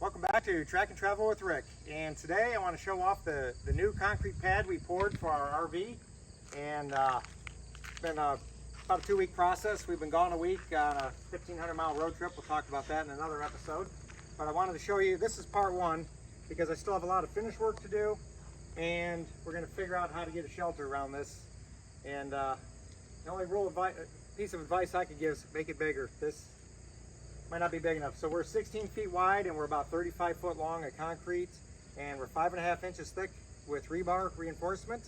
Welcome back to Track and Travel with Rick, and today I want to show off the new concrete pad we poured for our RV. And it's been about a 2-week process. We've been gone a week on a 1,500-mile road trip. We'll talk about that in another episode, but I wanted to show you, this is part one because I still have a lot of finish work to do, and we're going to figure out how to get a shelter around this. And the only piece of advice I could give is make it bigger. This might not be big enough. So we're 16 feet wide and we're about 35 foot long of concrete, and we're 5.5 inches thick with rebar reinforcement.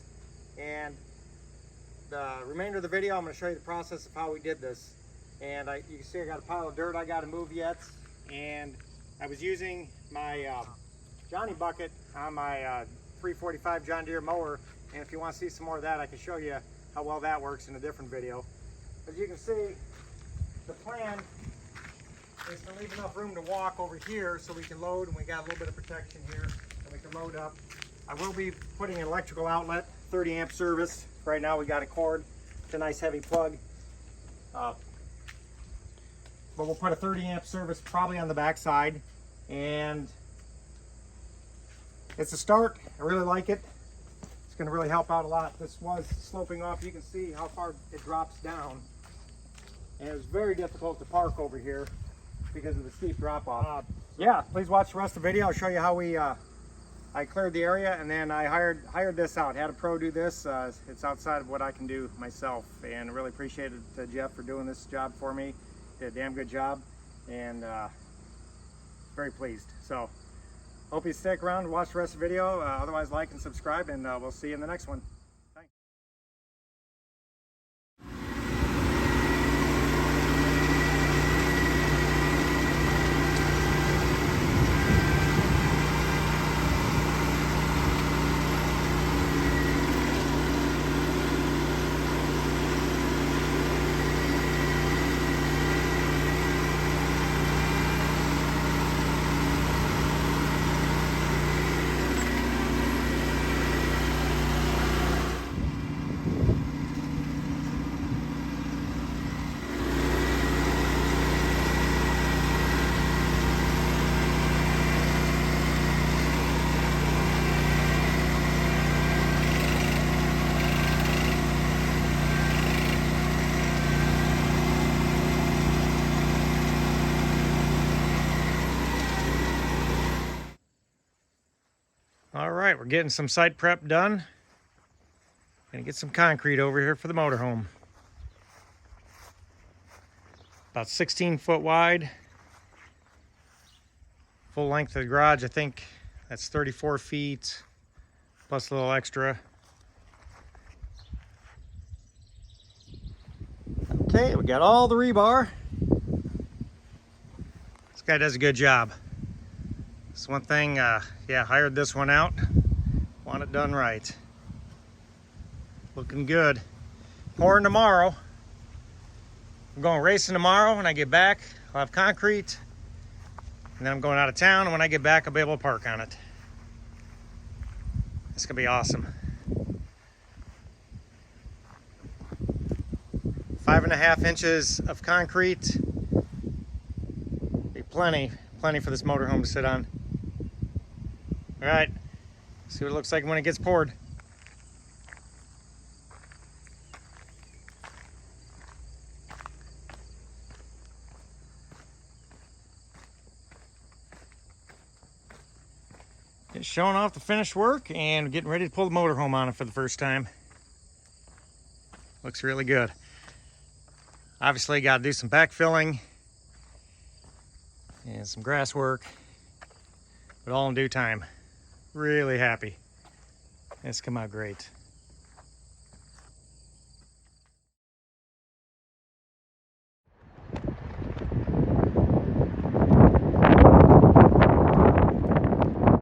And the remainder of the video, I'm going to show you the process of how we did this. And you can see I got a pile of dirt I got to move yet, and I was using my Johnny bucket on my 345 John Deere mower. And if you want to see some more of that, I can show you how well that works in a different video. As you can see, the plan is to leave enough room to walk over here so we can load, and we got a little bit of protection here and we can load up. I will be putting an electrical outlet, 30 amp service. Right now we got a cord. It's a nice heavy plug. But we'll put a 30 amp service probably on the back side, and it's a start. I really like it. It's going to really help out a lot. This was sloping off. You can see how far it drops down, and it was very difficult to park over here because of the steep drop off. Yeah, please watch the rest of the video. I'll show you how we I cleared the area, and then I hired this out. Had a pro do this. It's outside of what I can do myself, and really appreciated Jeff for doing this job for me. Did a damn good job, and very pleased. So hope you stick around and watch the rest of the video. Otherwise, like and subscribe, and we'll see you in the next one. Thanks. All right, we're getting some site prep done. Gonna get some concrete over here for the motorhome. About 16 foot wide. Full length of the garage, I think that's 34 feet, plus a little extra. Okay, we got all the rebar. This guy does a good job. That's one thing, yeah, hired this one out. Want it done right. Looking good. Pouring tomorrow. I'm going racing tomorrow. When I get back, I'll have concrete. And then I'm going out of town, and when I get back, I'll be able to park on it. It's gonna be awesome. 5.5 inches of concrete. Be plenty for this motorhome to sit on. All right, see what it looks like when it gets poured. Just showing off the finished work and getting ready to pull the motorhome on it for the first time. Looks really good. Obviously got to do some backfilling and some grass work, but all in due time. Really happy. It's come out great.